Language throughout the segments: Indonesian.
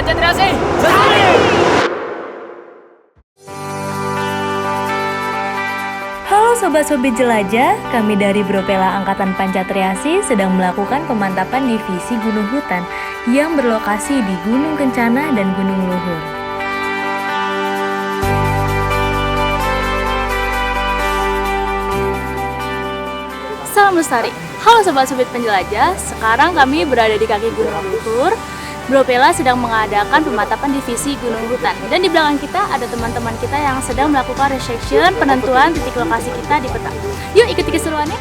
Pancatriasi. Halo Sobat-Sobit Jelajah, kami dari Bropela Angkatan Pancatriasi sedang melakukan pemantapan divisi Gunung Hutan yang berlokasi di Gunung Kencana dan Gunung Luhur. Salam lestari. Halo Sobat-Sobit Penjelajah, sekarang kami berada di kaki Gunung Luhur. Bropela sedang mengadakan pemantapan divisi Gunung Hutan. Dan di belakang kita ada teman-teman kita yang sedang melakukan resection penentuan titik lokasi kita di peta. Yuk ikuti keseruannya.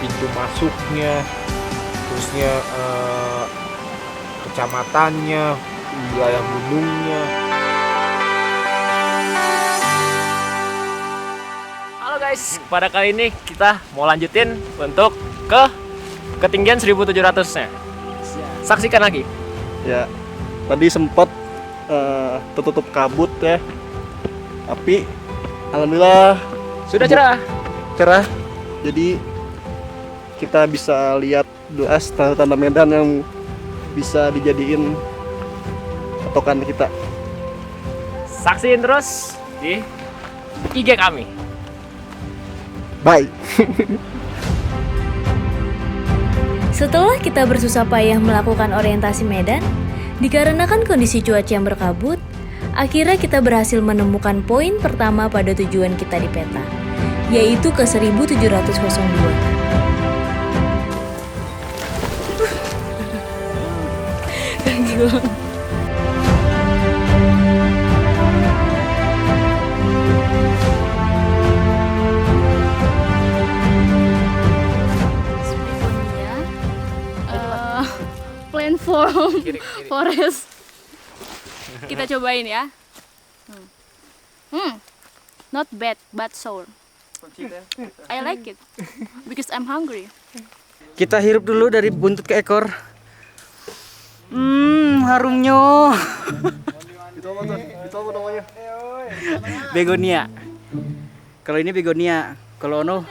Pintu masuknya, terusnya kecamatannya, wilayah gunungnya. Halo guys, pada kali ini kita mau lanjutin untuk ke ketinggian 1700-nya. Saksikan lagi. Ya, tadi sempat tertutup kabut ya, tapi alhamdulillah Sudah cerah. cerah. Jadi kita bisa lihat jelas tanda-tanda medan yang bisa dijadiin patokan kita. Saksiin terus di IG kami. Bye. Setelah kita bersusah payah melakukan orientasi medan, dikarenakan kondisi cuaca yang berkabut, akhirnya kita berhasil menemukan poin pertama pada tujuan kita di peta, yaitu ke 1702. Plan form forest. Kita cobain ya. Not bad, but sour. I like it because I'm hungry. Kita hirup dulu dari buntut ke ekor. Harumnya. Itu apa namanya? Begonia. Kalau ini begonia, kalau ono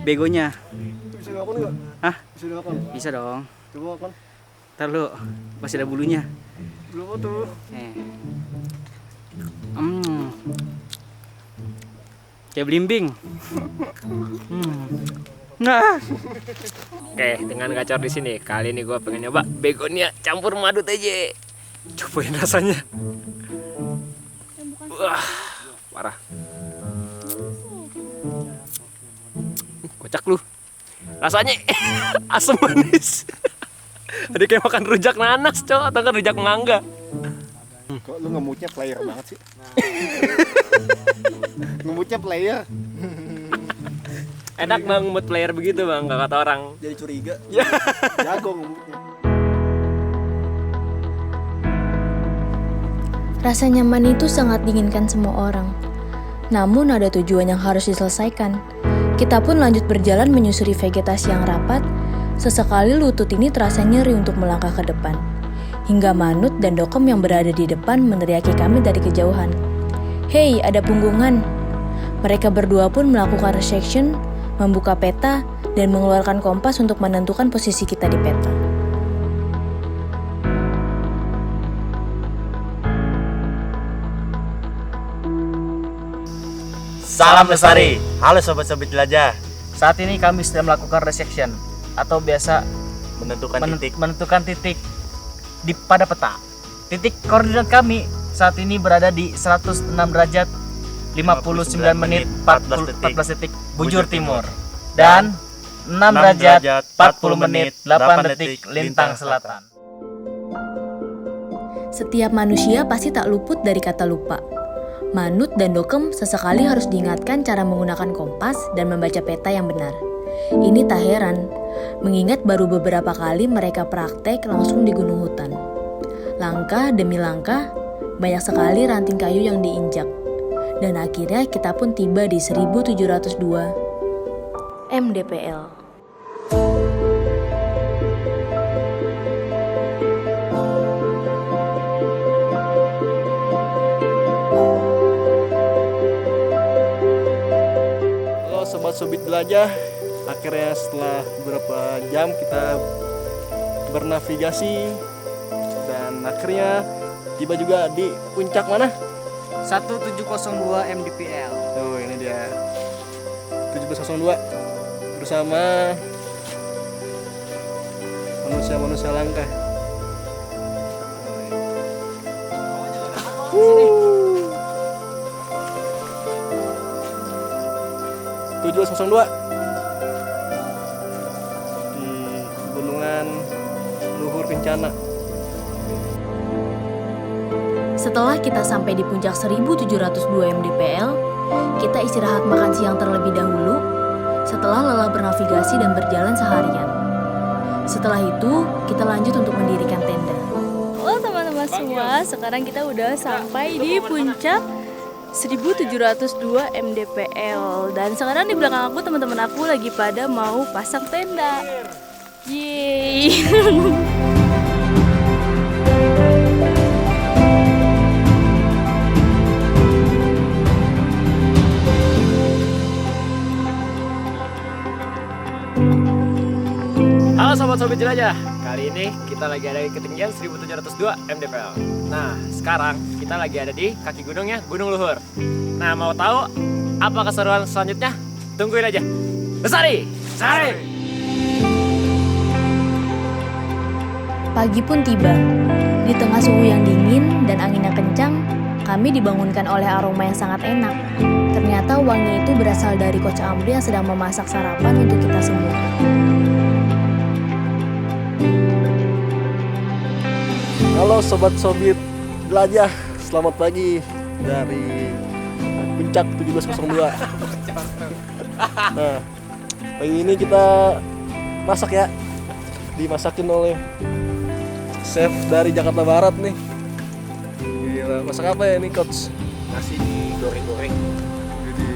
begonya. Itu bisa dimakan nggak? Hah? Bisa dimakan? Bisa dong. Coba makan. Ntar lu, masih ada bulunya. Belum apa tuh? Kayak belimbing. Nah. Oke, dengan gacor di sini. Kali ini gue pengen nyoba begonia campur madu TJ. Cobain rasanya. Wah, parah. Kocak lu. Rasanya asam manis. Tadi kayak makan rujak nanas, cowok, atau kan rujak mangga. Kok lu ngemutnya player banget sih? Ngemutnya player. Enak bang, mood player begitu bang, gak kata orang. Jadi curiga. Ya. Jago ngemutnya. Rasa nyaman itu sangat diinginkan semua orang. Namun ada tujuan yang harus diselesaikan. Kita pun lanjut berjalan menyusuri vegetasi yang rapat. Sesekali lutut ini terasa nyeri untuk melangkah ke depan. Hingga Manut dan Dokem yang berada di depan meneriaki kami dari kejauhan. "Hei, ada punggungan!" Mereka berdua pun melakukan resection, membuka peta, dan mengeluarkan kompas untuk menentukan posisi kita di peta. Salam lestari. Halo sobat-sobat jelajah. Saat ini kami sedang melakukan resection atau biasa menentukan titik di pada peta. Titik koordinat kami saat ini berada di 106 derajat 59 menit 14 detik bujur timur dan 6 derajat 40 menit 8 detik lintang selatan. Setiap manusia pasti tak luput dari kata lupa. Manut dan Dokem sesekali harus diingatkan cara menggunakan kompas dan membaca peta yang benar. Ini tak heran, mengingat baru beberapa kali mereka praktek langsung di gunung hutan. Langkah demi langkah, banyak sekali ranting kayu yang diinjak. Dan akhirnya kita pun tiba di 1702 MDPL. Halo sobat sobit jelajah, akhirnya setelah beberapa jam kita bernavigasi dan akhirnya tiba juga di puncak mana? 1702 mdpl. Oh, ini dia 1702 bersama manusia-manusia langka. 1702 di Gunungan Luhur Kencana. Setelah kita sampai di puncak 1702 mdpl, kita istirahat makan siang terlebih dahulu setelah lelah bernavigasi dan berjalan seharian. Setelah itu, kita lanjut untuk mendirikan tenda. Oh teman-teman semua, sekarang kita udah sampai di puncak 1702 mdpl. Dan sekarang di belakang aku teman-teman aku lagi pada mau pasang tenda. Yeay. Halo sobat-sobat jelajah, kali ini kita lagi ada di ketinggian 1702 mdpl. Nah, sekarang kita lagi ada di kaki gunungnya, Gunung Luhur. Nah, mau tahu apa keseruan selanjutnya? Tungguin aja. Lestari! Sari! Pagi pun tiba. Di tengah suhu yang dingin dan angin yang kencang, kami dibangunkan oleh aroma yang sangat enak. Ternyata wangi itu berasal dari Coach Amri yang sedang memasak sarapan untuk kita semua. Halo sobat-sobit jelajah, selamat pagi dari puncak 1702. Nah, pagi ini kita masak ya, dimasakin oleh chef dari Jakarta Barat nih. Gila, masak apa ya ini coach? Nasi goreng-goreng. Jadi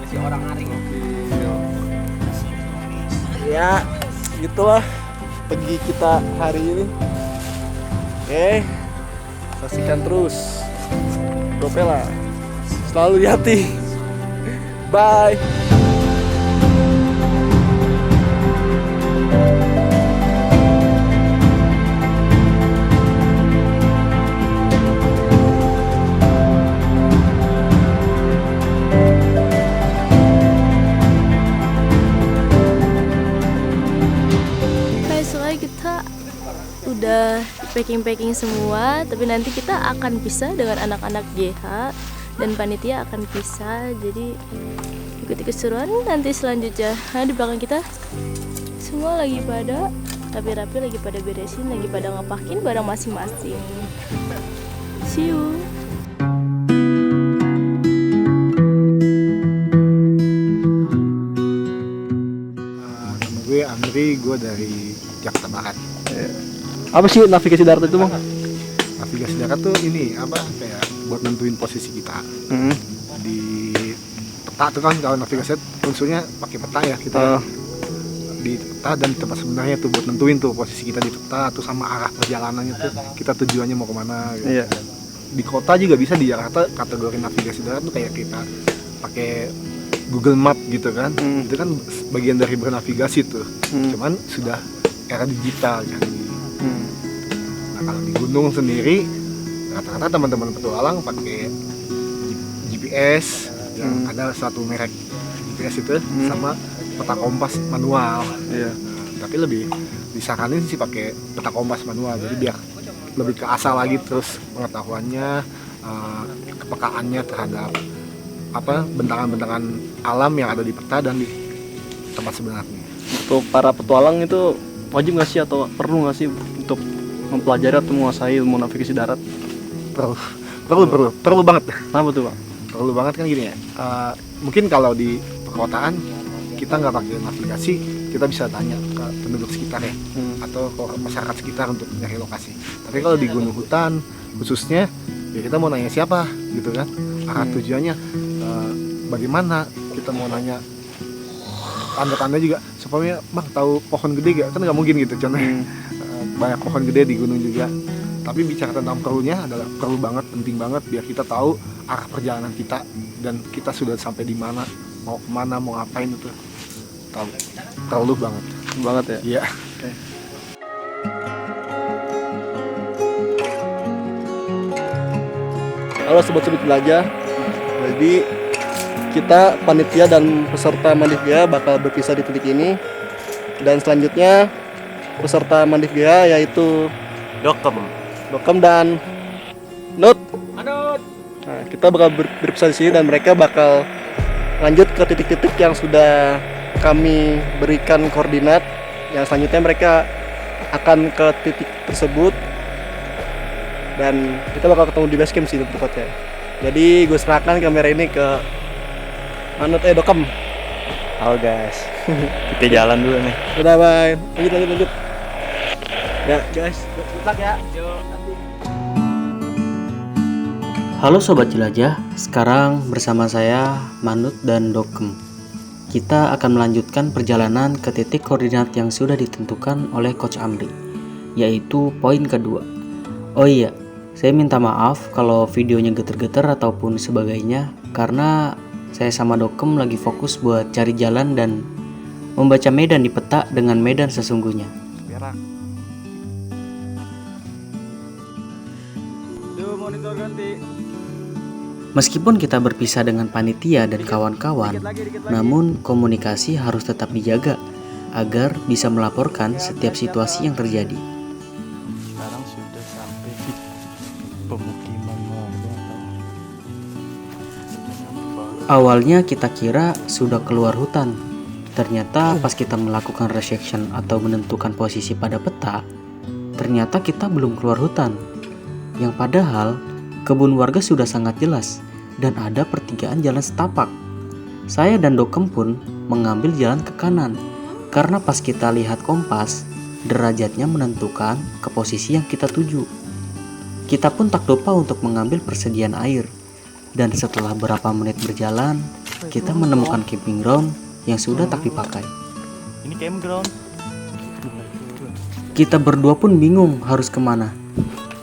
Nasi orang aring. Ya, gitulah pagi kita hari ini. Oke, saksikan terus Propela. Selalu di hati. Bye. Kita udah packing semua, tapi nanti kita akan pisah dengan anak-anak GH dan panitia akan pisah. Jadi ikuti keseruan nanti selanjutnya. Nah, di belakang kita semua lagi pada rapi-rapi, lagi pada beresin, lagi pada ngepakin barang masing-masing. See you. nama gue Andri, gue dari Jakarta Barat. Apa sih navigasi darat itu, Bang? Navigasi darat tuh ini apa kayak buat nentuin posisi kita di peta tuh kan. Kalau navigasi unsurnya pakai peta ya kita di peta, dan di tempat sebenarnya tuh buat nentuin tuh posisi kita di peta tuh sama arah perjalanannya tuh kita tujuannya mau kemana gitu. Iya. Di kota juga bisa, di Jakarta kategori navigasi darat tuh kayak kita pakai Google Map gitu kan. Itu kan bagian dari bernavigasi tuh. Cuman sudah era digital kan. Nah, kalau di gunung sendiri rata-rata teman-teman petualang pakai GPS yang ada satu merek GPS itu sama peta kompas manual. Iya. Tapi lebih disaranin sih pakai peta kompas manual, jadi biar lebih ke asal lagi terus pengetahuannya, kepekaannya terhadap apa bentangan-bentangan alam yang ada di peta dan di tempat sebenarnya. Untuk para petualang itu wajib nggak sih atau perlu nggak sih untuk mempelajari atau menguasai ilmu navigasi darat? Perlu banget. Kenapa tuh, Pak? Perlu banget kan gini ya. Mungkin kalau di perkotaan kita nggak pakai navigasi, kita bisa tanya ke penduduk sekitar ya, atau ke masyarakat sekitar untuk nyari lokasi. Tapi kalau di gunung hutan khususnya, ya kita mau nanya siapa gitu kan, arah tujuannya bagaimana, kita mau nanya tanda-tanda juga, supaya bang tahu pohon gede gak, kan nggak mungkin gitu contohnya. Banyak pohon gede di gunung juga. Tapi bicara tentang perlunya adalah perlu banget, penting banget biar kita tahu arah perjalanan kita dan kita sudah sampai di mana, mau kemana, mau ngapain itu. terlalu banget. Banget ya. Iya. Halo sobat-sobat jelajah. Jadi kita panitia dan peserta Mandif Gea bakal berpisah di titik ini. Dan selanjutnya peserta Mandif Gea yaitu Dokem dan Nut. Nah, kita bakal berpisah di sini dan mereka bakal lanjut ke titik-titik yang sudah kami berikan koordinat. Yang selanjutnya mereka akan ke titik tersebut dan kita bakal ketemu di base camp sih tempatnya. Jadi gue serahkan kamera ini ke Manut Dokem. Halo guys. Kita jalan dulu nih. Udah bye. Lanjut. Ya guys. Lutak ya. Halo sobat jelajah, sekarang bersama saya Manut dan Dokem. Kita akan melanjutkan perjalanan ke titik koordinat yang sudah ditentukan oleh Coach Amri, yaitu poin kedua. Oh iya, saya minta maaf kalau videonya geter-geter ataupun sebagainya, karena saya sama Dokem lagi fokus buat cari jalan dan membaca medan di peta dengan medan sesungguhnya. Meskipun kita berpisah dengan panitia dan kawan-kawan, namun komunikasi harus tetap dijaga agar bisa melaporkan setiap situasi yang terjadi. Sekarang sudah sampai di pemukiman warga. Awalnya kita kira sudah keluar hutan. Ternyata pas kita melakukan resection atau menentukan posisi pada peta, ternyata kita belum keluar hutan. Yang padahal kebun warga sudah sangat jelas dan ada pertigaan jalan setapak. Saya dan Dokem pun mengambil jalan ke kanan karena pas kita lihat kompas, derajatnya menentukan ke posisi yang kita tuju. Kita pun tak lupa untuk mengambil persediaan air. Dan setelah berapa menit berjalan, kita menemukan camping ground yang sudah tak dipakai. Ini campground. Kita berdua pun bingung harus kemana,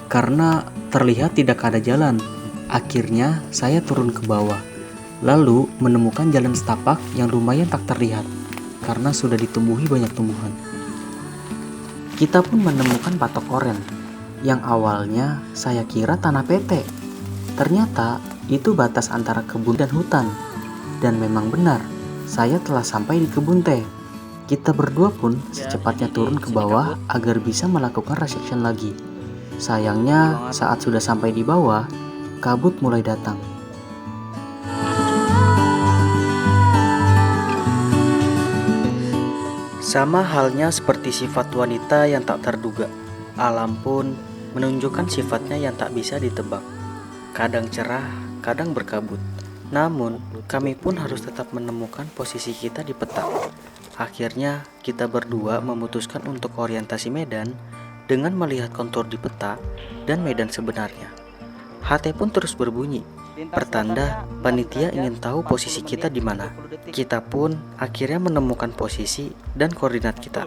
karena terlihat tidak ada jalan. Akhirnya saya turun ke bawah, lalu menemukan jalan setapak yang lumayan tak terlihat, karena sudah ditumbuhi banyak tumbuhan. Kita pun menemukan patok oren, yang awalnya saya kira tanah PT. Ternyata itu batas antara kebun dan hutan. Dan memang benar, saya telah sampai di kebun teh. Kita berdua pun secepatnya turun ke bawah agar bisa melakukan resection lagi. Sayangnya saat sudah sampai di bawah, kabut mulai datang. Sama halnya seperti sifat wanita yang tak terduga, alam pun menunjukkan sifatnya yang tak bisa ditebak. Kadang cerah, kadang berkabut. Namun, kami pun harus tetap menemukan posisi kita di peta. Akhirnya, kita berdua memutuskan untuk orientasi medan dengan melihat kontur di peta dan medan sebenarnya. HT pun terus berbunyi, pertanda panitia ingin tahu posisi kita di mana. Kita pun akhirnya menemukan posisi dan koordinat kita.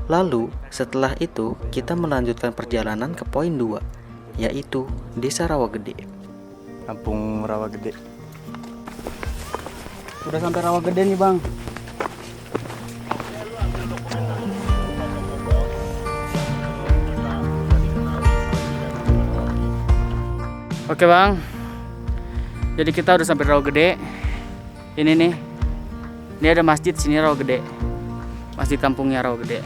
Lalu, setelah itu, kita melanjutkan perjalanan ke poin 2, yaitu Desa Rawagede. Kampung Rawagede. Udah sampai Rawagede nih, Bang. Oke Bang, jadi kita udah sampai Rawagede. Ini nih, ini ada masjid sini Rawagede, masjid kampungnya Rawagede.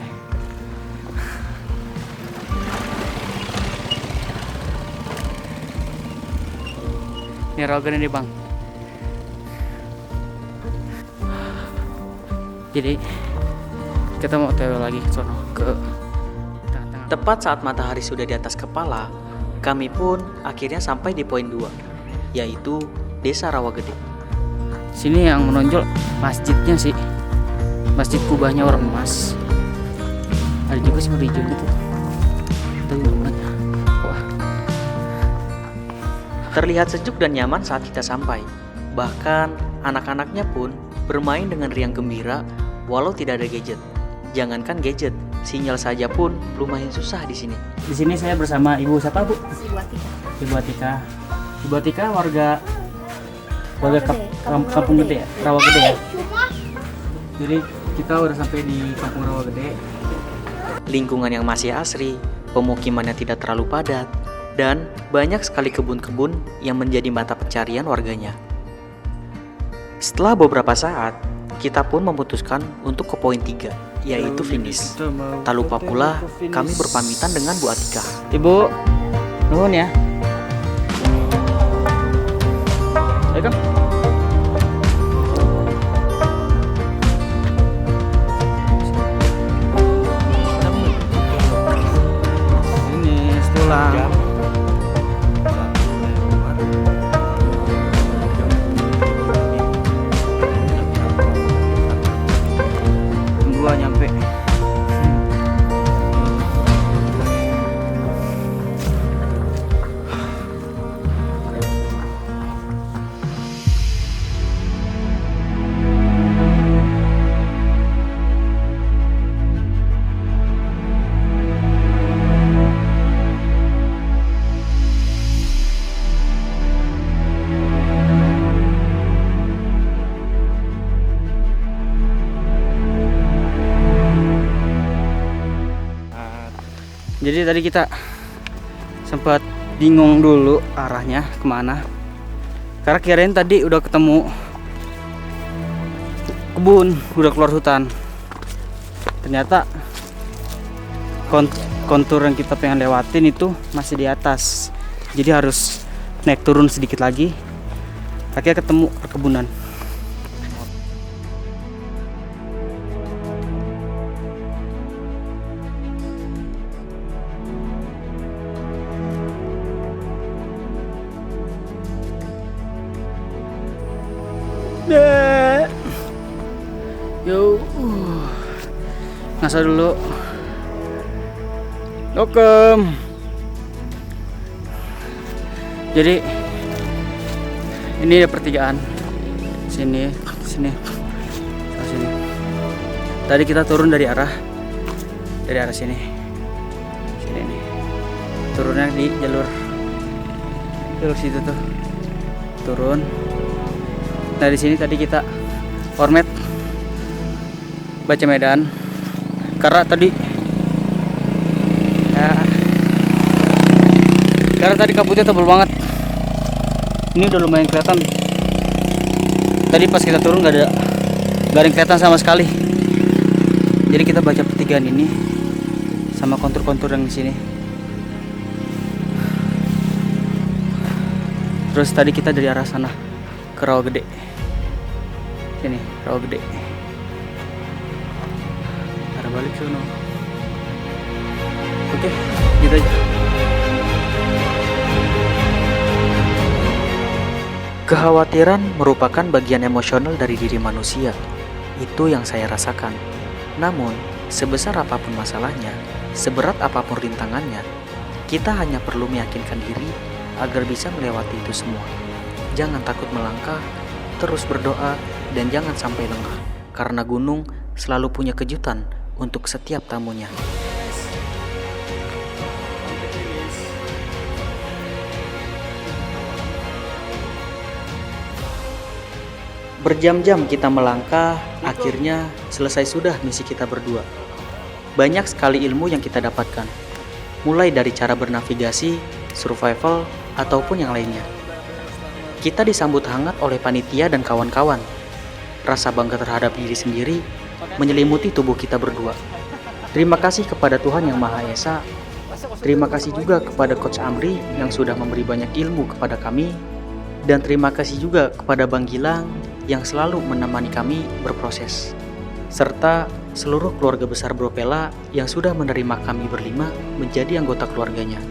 Ini Rawagede nih Bang. Jadi kita mau TW lagi ke sono, ke tengah-tengah. Tepat saat matahari sudah di atas kepala, kami pun akhirnya sampai di poin 2, yaitu Desa Rawagede. Sini yang menonjol masjidnya sih, masjid kubahnya orang emas. Ada juga sih hijau gitu. Tapi banyak. Wah. Terlihat sejuk dan nyaman saat kita sampai. Bahkan anak-anaknya pun bermain dengan riang gembira walau tidak ada gadget. Jangankan gadget, sinyal saja pun lumayan susah di sini. Di sini saya bersama Ibu siapa Bu? Ibu Atika. Ibu Atika warga Kampung Gede ya, Rawagede ya. Jadi Kita udah sampai di Kampung Rawa Gede. Lingkungan yang masih asri, pemukiman yang tidak terlalu padat, dan banyak sekali kebun-kebun yang menjadi mata pencarian warganya. Setelah beberapa saat, kita pun memutuskan untuk ke poin 3, yaitu finish. Tak lupa pula, kami berpamitan dengan Bu Atika. Ibu, nuhun ya. Ayo Kang. Ini setulang. Gua nyampe. Jadi tadi kita sempat bingung dulu arahnya kemana. Karena kirain tadi udah ketemu kebun, udah keluar hutan. Ternyata kontur yang kita pengen lewatin itu masih di atas. Jadi harus naik turun sedikit lagi. Akhirnya ketemu perkebunan. Yo, ngasah dulu. Dokem. Jadi ini ada pertigaan. Sini. Sini. Tadi kita turun dari arah sini. Sini nih. Turunnya di jalur situ tuh. Turun. Nah di sini tadi kita hormat baca medan karena tadi kabutnya tebal banget. Ini udah lumayan kelihatan. Tadi pas kita turun nggak ada yang kelihatan sama sekali. Jadi kita baca pertigaan ini sama kontur-kontur yang di sini. Terus tadi kita dari arah sana ke Rawa Gede. Sini, Rawa Gede. Arah balik sono. Oke, gitu aja. Kekhawatiran merupakan bagian emosional dari diri manusia. Itu yang saya rasakan. Namun, sebesar apapun masalahnya, seberat apapun rintangannya, kita hanya perlu meyakinkan diri agar bisa melewati itu semua. Jangan takut melangkah, terus berdoa, dan jangan sampai lengah. Karena gunung selalu punya kejutan untuk setiap tamunya. Berjam-jam kita melangkah, akhirnya selesai sudah misi kita berdua. Banyak sekali ilmu yang kita dapatkan, mulai dari cara bernavigasi, survival, ataupun yang lainnya. Kita disambut hangat oleh panitia dan kawan-kawan. Rasa bangga terhadap diri sendiri menyelimuti tubuh kita berdua. Terima kasih kepada Tuhan Yang Maha Esa. Terima kasih juga kepada Coach Amri yang sudah memberi banyak ilmu kepada kami. Dan terima kasih juga kepada Bang Gilang yang selalu menemani kami berproses. Serta seluruh keluarga besar Bropela yang sudah menerima kami berlima menjadi anggota keluarganya.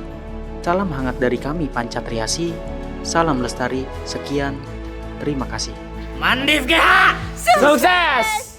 Salam hangat dari kami Pancat Riasi. Salam lestari. Sekian. Terima kasih. Mandif GH! Sukses!